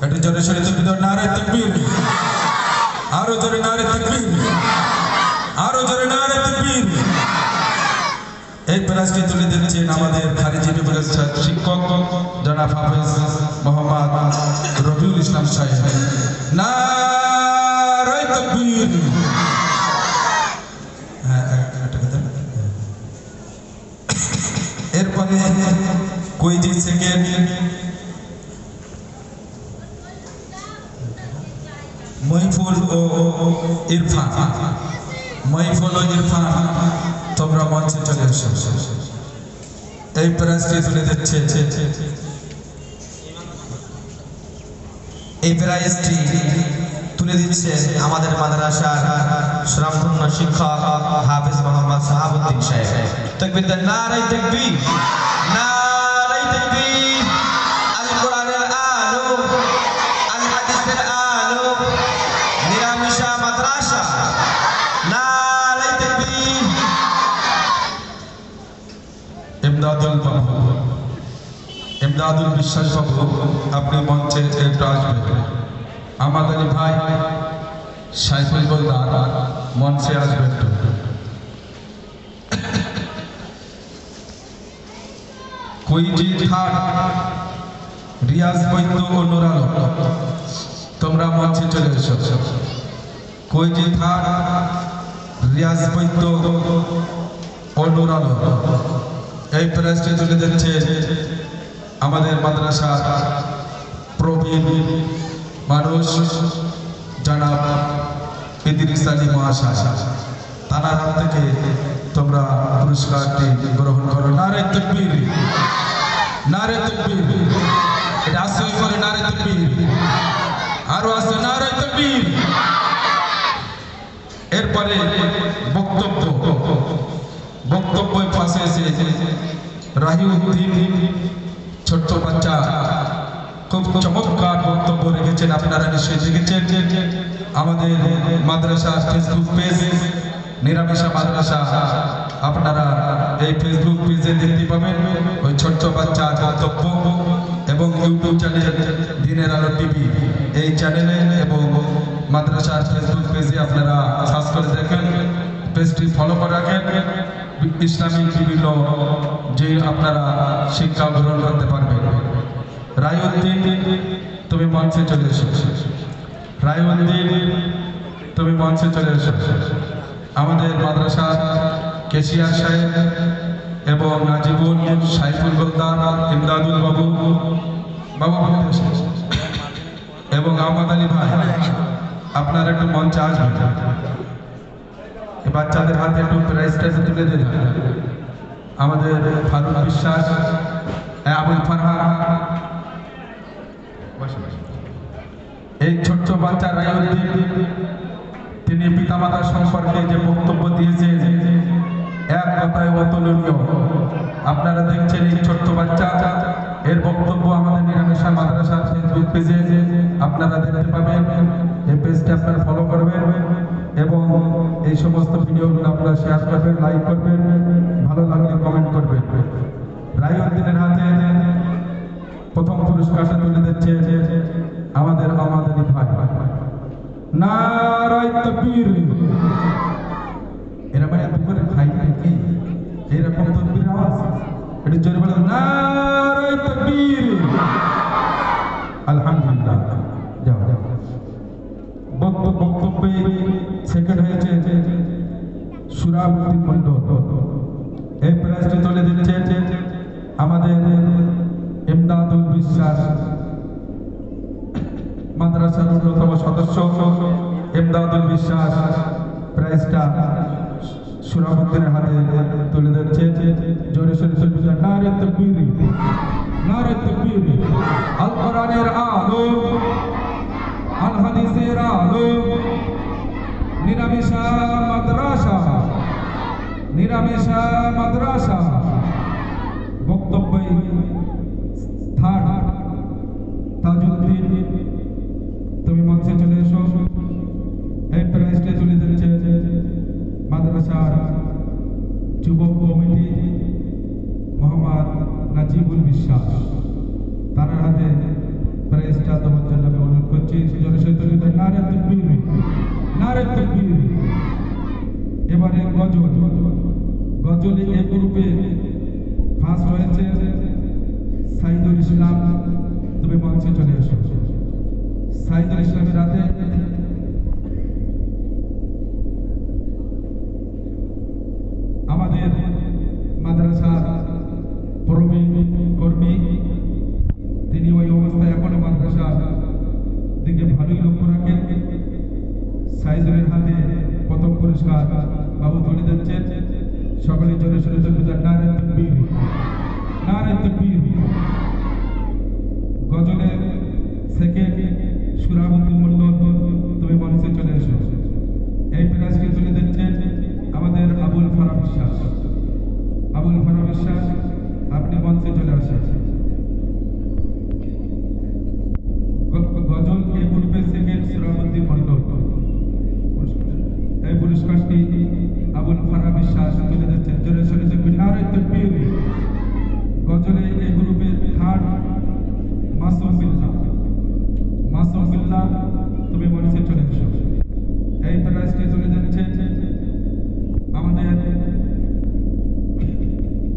একটু জোরে সরে তুলবি তো, নারে তাকবীর, আরো জোরে নারে তাকবীর, আরো জোরে নারে তাকবীর। এই প্রাইজটি তুলে দিচ্ছেন আমাদের খারিজি বিভাগের শিক্ষক জনাব হাফেজ মোহাম্মদ রবিউল ইসলাম সাহেব। নারে তাকবীর। এরপরে কুইজি সেকেন্ড মহিফুল ও ইরফান, মহিফুল ও ইরফান তোমরা মঞ্চে চলে এসো। এই প্রাইজটি তুলে দিচ্ছে, এই প্রাইজটি তুলে দিচ্ছে আমাদের মাদ্রাসার সুনামধন্য শিক্ষক হাফেজ মোহাম্মদ সাহাবুদ্দিন সাহেব। তাকবীর দেন, নারে তাকবীর, নারে তাকবীর। আল কোরআনের আলো, আল হাদিসের আলো, নিরামিষা মাদ্রাসা, নারে তাকবীর। ইমদাদুল বাবু, ইমদাদুল বিশ্বাস বাবু আপনি মঞ্চে একটু আসবেন। আমাদের ভাই সাইফুল গোলদার মঞ্চে আসবেন। কুইজি থার্ড রিয়াজ বৈদ্য ও নূর আলম তোমরা মঞ্চে চলে এসো। কুইজি থার্ড রিয়াজ বৈদ্য ও নূর আলম এই প্রাইজটি তুলে দিচ্ছে আমাদের মাদ্রাসা প্রবীণ মানুষ জনাব ইদ্রিস আলী মহাশয়। তার হাত থেকে তোমরা পুরস্কারটি গ্রহণ করো। নারে তাকবীর, নারে তাকবীর। এটা আসে করে নারে তাকবীর, আরো আসে নারে তাকবীর। এরপরে বক্তব্য পাশে এসে রাহিউদ্দিন ছোট্ট বাচ্চা খুব চমৎকার বক্তব্য রেখেছেন। আপনারা নিশ্চয়ই দেখেছেন আমাদের মাদ্রাসা ফেসবুক পেজ নিরামিষা মাদ্রাসা, আপনারা এই ফেসবুক পেজে দেখতে পাবেন ওই ছোট্ট বাচ্চার বক্তব্য, এবং ইউটিউব চ্যানেল দিনের আলো টিভি এই চ্যানেলে এবং মাদ্রাসার ফেসবুক পেজে আপনারা সার্চ করে দেখেন, পেজটি ফলো করে রাখেন। ইসলামিক বিভিন্ন যে আপনারা শিক্ষা গ্রহণ করতে পারবেন। রায়উদ্দিন তুমি মঞ্চে চলে এসো, রায়উদ্দিন তুমি মঞ্চে চলে এসো। আমাদের মাদ্রাসার কেশিয়ার সাহেব এবং নাজিবুল, সাইফুল গোলদার, ইমদাদুল বাবু এবং আহমদ আলী ভাই আপনারা একটু মঞ্চে আসবেন। বাচ্চাদের হাতে একটু প্রাইজটা তুলে দিন। আমাদের ফারুক বিশ্বাস, আবুল ফারহান, এই ছোট্ট বাচ্চা রায়উদ্দিন তিনি পিতামাতার সম্পর্কে যে বক্তব্য দিয়েছে এক কথায় অতুলনীয়। আপনারা দেখছেন এই ছোট্ট বাচ্চা এর বক্তব্য আমাদের নিরামিষা মাদ্রাসার ফেসবুক পেজে আপনারা দেখতে পাবেন। এই পেজটা আপনারা ফলো করবেন এবং এই সমস্ত ভিডিওগুলো আপনারা শেয়ার করবেন, লাইক করবেন, ভালো লাগলে কমেন্ট করবেন। রায়উদ্দিনের হাতে প্রথম পুরস্কারটা তুলে দিচ্ছে আমাদের আলী ভাই। নারে তাকবীর। এরা মানে দুপুরে খাই কি এরকম তাকবীর আওয়াজ, এটা জোরে বলে নারে তাকবীর। আলহামদুলিল্লাহ। যাও বক্তব্যে সেকেন্ড হয়েছে সুরাবুদ্দিন মন্ডল। এই প্রাইজটি তুলে দিচ্ছে আমাদের ইমদাদুল বিশ্বাস মাদ্রাসার অন্যতম সদস্য ইমদাদুল বিশ্বাস প্রাইজটা সুরাবুদ্দিনের হাতে তুলে দিচ্ছে। জোরে সোরে তুলবি তো, নারে তাকবীর, নারে তাকবীর। আল কোরআনের আলো, আল হাদিসের আলো, নিরামিষা মাদ্রাসা, নিরামিষা মাদ্রাসা। বক্তব্য থার্ড তাজউদ্দিন তুমি মঞ্চে চলে এসো। এই প্রাইজটা তুলে দিচ্ছে মাদ্রাসার যুবক কমিটি মোহাম্মদ নাজিবুল বিশ্বাস। তার হাতে প্রাইজটা তোমার জন্য করছি জোরে সহিত নারে তাকবীর, নারে তাকবীর। এবারে গজল, গজলে এ গ্রুপে ফার্স্ট হয়েছে সাইদুল ইসলাম, তুমি মঞ্চে চলে এসো। সাইদুল ইসলামের রাতে আমাদের মাদ্রাসার প্রবীণ কর্মী, তিনি ওই অবস্থায় এখনো মাদ্রাসার দিকে ভালোই লক্ষ্য রাখেন। সাইদুলের হাতে প্রথম পুরস্কার বাবু তুলে দিচ্ছেন। সকলে জোরে সোরে নারে তাকবীর, নারে তাকবীর। গজলের সেকেন্ড সুরাবতী মন্ডল, তুমি মঞ্চে চলে এসো। এই প্রাইজটি তুলে দিচ্ছেন আমাদের আবুল ফারা বিশ্বাস। আবুল ফারা বিশ্বাস, আপনি মঞ্চে চলে আসেন। গজল এই গ্রুপের সেকেন্ড সুরাবতী মন্ডল, এই পুরস্কারটি আবুল ফারা বিশ্বাস তুলে দিচ্ছেন। জোরে সোরে নারে তাকবীর। গজলে এই গ্রুপের থার্ড মাসুম বিল্লাহ, মাসুম বিল্লাহ, তুমি মঞ্চে চলে এসো। এই প্রাইজটি তুলে যাচ্ছে আমাদের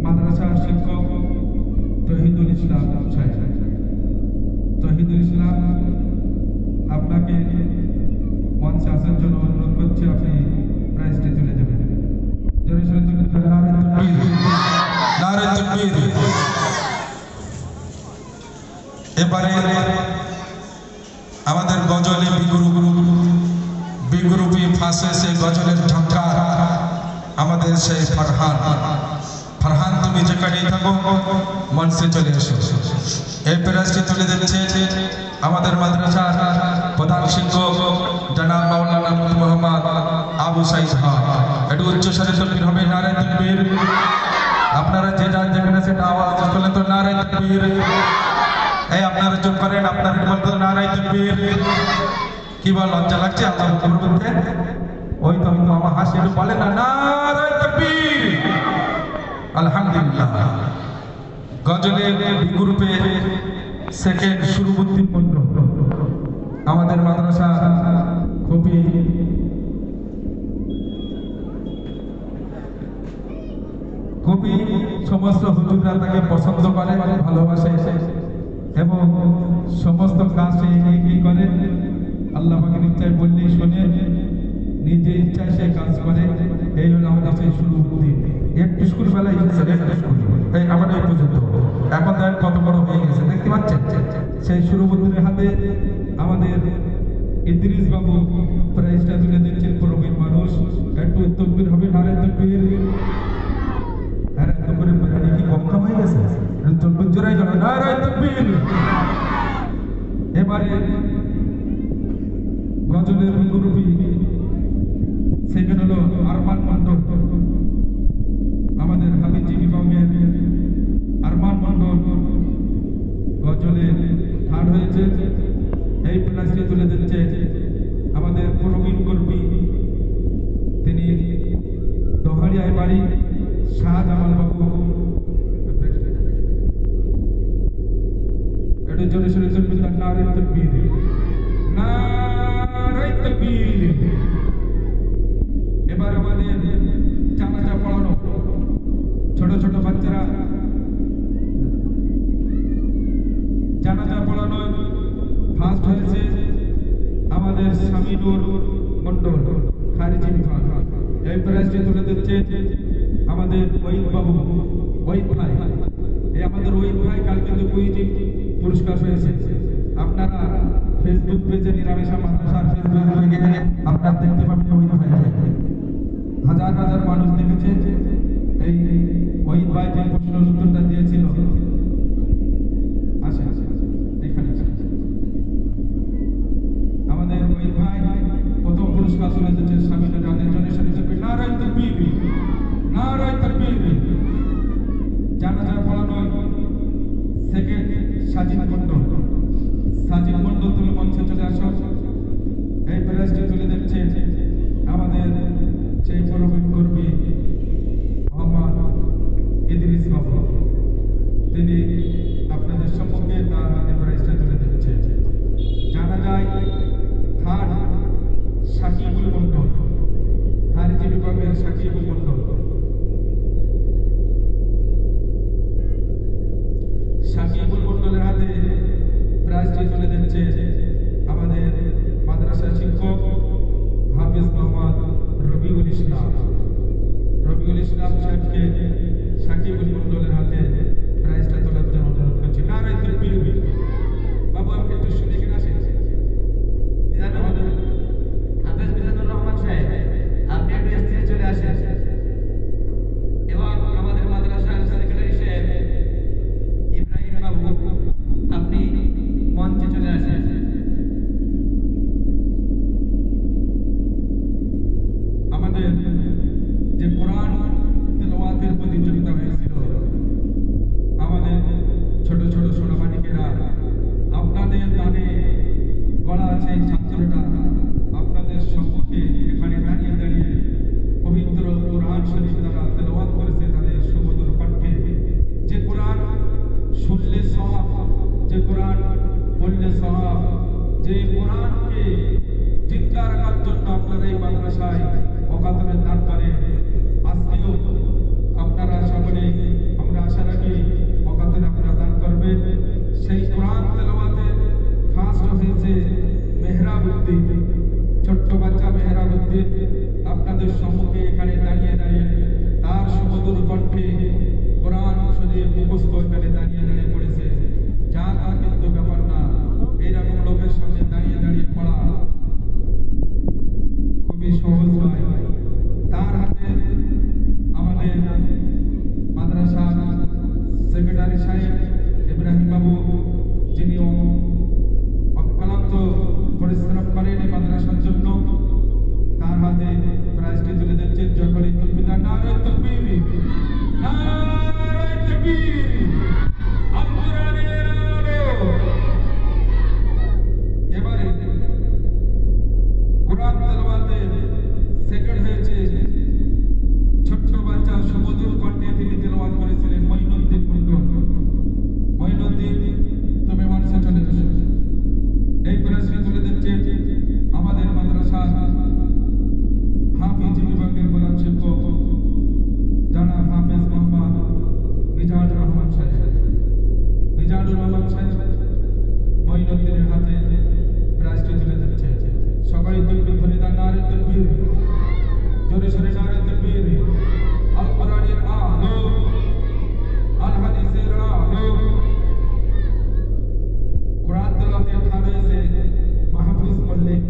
মাদ্রাসার শিক্ষক তহিদুল ইসলাম সাহেব। তহিদুল ইসলাম, আপনাকে মঞ্চে আসার জন্য অনুরোধ করছি, আপনি প্রাইজটি তুলে দেবেন। জোরে সোরে তুলে দেবেন নারে তাকবীর, নারে তাকবীর। এবারে আমাদের গজলে বিগ্রুপি ফাঁসে সে গজলের ঝঙ্কার আমাদের সেই ফারহান। ফারহান, তুমি যেখানেই থাকো মঞ্চে চলে এসো। এই প্রাইজটি তুলে দিচ্ছে আমাদের মাদ্রাসার প্রধান শিক্ষক জনাব মাওলানা মোহাম্মদ আবু সাইদ খান। একটু উচ্চ স্বরে তাকবীর হবে, নারে তাকবীর। আপনারা যে যার যেখানে সেটা আওয়াজ করলেন তো নারে তাকবীর। এই আপনারা চুপ করেন, আপনারা বলতে নারে তাকবীর। কি বল, লজ্জা লাগছে আল্লাহ আকবার বলতে? ওই তো আমার হাসি একটু বলে না, নারে তাকবীর। আলহামদুলিল্লাহ। গজলে গ্রুপে সেকেন্ড সুরবুদ্দিন মন্ডল, আমাদের মাদ্রাসা খুবই সমস্ত হুজুররা তাকে পছন্দ করে, ভালোবাসে এবং সমস্ত কাজ সে এগিয়ে করে। আল্লাহ পাকের ইচ্ছায় বললেই শোনে, নিজে ইচ্ছায় সে কাজ করে। এই হলো আমাদের সেই সুরবুদ্দিন। একটু স্কুল বেলায় এই আমাদের এই পর্যন্ত, এখন দেখেন কত বড় হয়ে গেছে, দেখতে পাচ্ছেন। সেই সুরবুদ্দিনের হাতে আমাদের ইদ্রিস বাবু প্রাইজটা তুলে দিচ্ছেন। প্রবীণ মানুষ, একটু তাকবীর হবে, নারে তাকবীর। আরে তাকবীরের বাড়ি কি কম কম হয়ে গেছে? তাকবীর জোরাই করো, নারে তাকবীর। এবারে গজলের গ্রুপি সেকেন্ড হলো আরমান মন্ডল, আমাদের হাবিজি বিভাগের আরমান মন্ডল গজলে থার্ড হয়েছে। এই প্রাইজটি তুলে দিচ্ছে আমাদের প্রবীণ কর্মী, তিনি দোহারিয়ায় বাড়ি, শাহজামাল বাবু। একটু জোরে সোরে তাকবীর, নারে তাকবীর, নারে তাকবীর। এবার আমাদের জানাজা পড়ানো ছোট ছোট বাচ্চারা, জানাজা পড়ানো ফার্স্ট হয়েছে আমাদের শামিনুর মন্ডল, খারিজি বিভাগ। এই প্রাইজটি তুলে দিচ্ছে আমাদের ওহিদ বাবু, ওহিদ ভাই। এই আমাদের ওহিদ ভাই কাল কিন্তু কুইজি পুরস্কার পেয়েছে। আপনারা ফেসবুক পেজে নিরামিষা মাদ্রাসার ফেসবুক পেজে আপনারা দেখতে পাবেন ওহিদ ভাই, হাজার হাজার মানুষ দেখেছে। এই ওহিদ ভাই যে প্রশ্নের উত্তরটা দিয়েছিল, আসে এখানে আমাদের ওহিদ ভাই প্রথম পুরস্কার তুলে দিচ্ছে শামিনুর রাতের জন্য। নারে তাকবীর, নারে তাকবীর। জানাজা পড়ানো সেকেন্ড সাজিদ মন্ডল, সাজিদ মন্ডল, তুমি মঞ্চে চলে আসো। এই প্রাইজটি তুলে দিচ্ছে আমাদের সেই প্রবীণ কর্মী মোহাম্মদ ইদ্রিস বাবু। তিনি তুলে দিচ্ছে আমাদের মাদ্রাসা শিক্ষক হাফেজ মোহাম্মদ রবিউল ইসলাম সাহেবকে সাকিবুল মন্ডলের হাতে প্রাইজটা তোলার জন্য অনুরোধ করছি। নারায়ে তাকবীর। বাবু আপনি একটু শুনে কিনা আসেন। হাফেজ মিজানুর রহমান সাহেব, আপনি একটু স্টেজে চলে আসেন এবং আমাদের মাদ্রাসার সেক্রেটারি সাহেব ইব্রাহিম বাবু, আপনি মঞ্চে চলে আসেন। আমাদের যে কোরআন তেলাওয়াতের প্রতিযোগিতা হয়েছিল, আমাদের ছোট ছোট সোনামানিকেরা, আপনাদের দানে গড়া আছে এই ছাত্ররা আপনাদের সম্মুখে এখানে দাঁড়িয়ে দাঁড়িয়ে পবিত্র কোরআন শরীফ তারা তেলাওয়াত করেছে তাদের সুমধুর কণ্ঠে। যে কোরআন শুনলে সওয়াব, যে কোরআন পড়লে সওয়াব, যে কোরআনকে জিন্দা রাখার জন্য আপনারা এই মাদ্রাসায় অকাতরে দান করেন। আজকেও আপনারা সকলে, আমরা আশা রাখি অকাতরে আপনারা দান করবেন। সেই কোরআন তেলাওয়াতে ফার্স্ট হয়েছে মেহরাবউদ্দিন, ছোট্ট বাচ্চা মেহরাবউদ্দিন আপনাদের সম্মুখে এখানে দাঁড়িয়ে দাঁড়িয়ে তার সুমধুর কণ্ঠে কোরআন শরীফ মুখস্থ এখানে দাঁড়িয়ে দাঁড়িয়ে পড়েছে। যা তার কিন্তু ব্যাপার না, এইরকম লোকের সামনে দাঁড়িয়ে দাঁড়িয়ে পড়া খুবই সহজ নয়। তার হাতে আমাদের মাদ্রাসা সেক্রেটারি সাহেব ইব্রাহিম বাবু, যিনি অক্লান্ত পরিশ্রম করেন এই মাদ্রাসার জন্য, তার হাতে প্রাইজটি তুলে দিচ্ছেন। যখনই তকবীর, নারায়ে তাকবীর, নারায়ে তাকবীর, আল কোরআনের আলো। এবারে কোরআন তেলাওয়াতে সেকেন্ড হয়েছে ছোট্ট বাচ্চা সুমধুর কণ্ঠে তিনি তেলাওয়াত করেছিলেন মঈনুদ্দিন মণ্ডল। মঈনুদ্দিন, তুমি মঞ্চে চলে এসো। এই প্রাইজটি তুলে দিচ্ছে আমাদের মাদ্রাসা হাফিজ বিভাগের প্রধান শিক্ষক জনাব হাফেজ মোহাম্মদ মিজানুর রহমান সাহেব। মঈনুদ্দিনের হাতে প্রাইজটি তুলে দিচ্ছে। সবাই তকবীর ধরে দান, নারায়ে তাকবীর, জোরে সোরে নারায়ে তাকবীর। আল কোরআনের আলো, আল হাদিসের আলো। কোরআন তেলাওয়াতে ঠাড় হয়েছে মাহফুজ মল্লিক।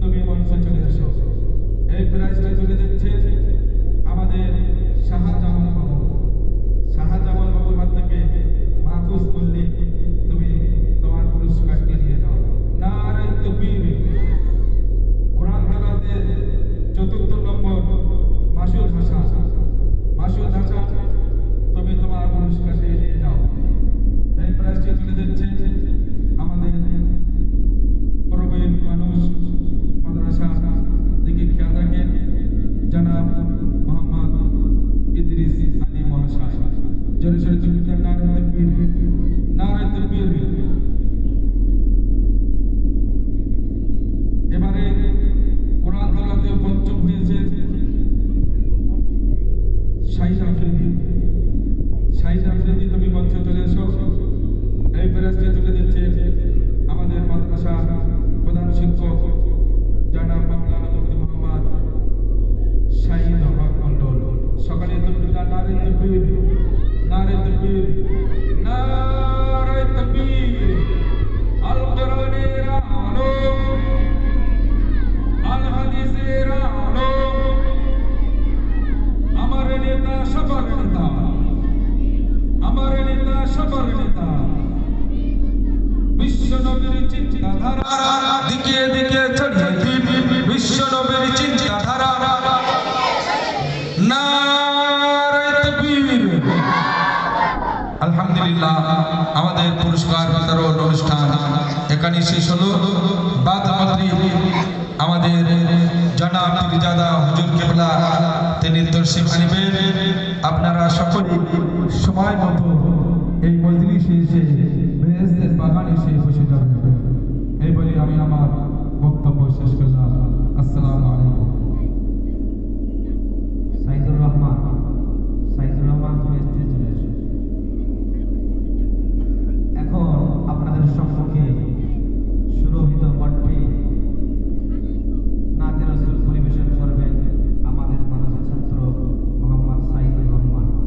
তুমি মঞ্চে চলে এসো। এই প্রাইজটি তুলে দিচ্ছে আমাদের শাহজামাল বাবুর হাত থেকে মাহফুজ মল্লিক, তুমি তোমার পুরস্কারটি নিয়ে যাও। নারায়ে তাকবীর। কোরআন তেলাওয়াতে চতুর্থ নম্বর মাসুদ হাসান, তুমি তোমার পুরস্কারটি নিয়ে যাও। এই প্রাইজটি তুলে দিচ্ছে আমাদের প্রবীণ মানুষ, মাদ্রাসা দিকে খেয়াল রাখেন, জনাব মোহাম্মদ ইদ্রিস আলী মহাশয়। জোরে সোরে তকবীর, নারায়ে তাকবীর, নারায়ে তাকবীর। এবারে কোরআন তেলাওয়াতে পঞ্চম হয়েছে শাহিদ আফ্রিদি, তুমি মঞ্চে চলে এসো। এই প্রাইজটি তুলে দিচ্ছে আমাদের মাদ্রাসা প্রধান শিক্ষক জনাব মাওলানা মুফতি মোহাম্মদ শাহিদ হক মণ্ডল। সকালে তকবীর, নারায়ে তাকবীর, নারায়ে তাকবীর, নারায়ে তাকবীর। আল কোরআনের আলো, আল হাদিসের আলো। আমার নেতা সবার নেতা, আমার নেতা সবার নেতা, বিশ্ব নবীর চিন্তাধারা দিকে দিকে ছড়িয়ে দিন, বিশ্ব নবীর চিন্তাধারা। নারায়ে তাকবীর। আলহামদুলিল্লাহ, আমাদের পুরস্কার বিতরণ অনুষ্ঠান এখানে শেষ হলো। বাদ মাগরিব আমাদের জনাব পীরজাদা হুজুর কেবলা তিনি তশরিফ আনবেন। আপনারা সকলে সময় মতো এই মজলিসে এসে বেহেশতের বাগানে এসে বসে যাবেন। এই বলে আমি আমার বক্তব্য শেষ করলাম। আসসালামু আলাইকুম।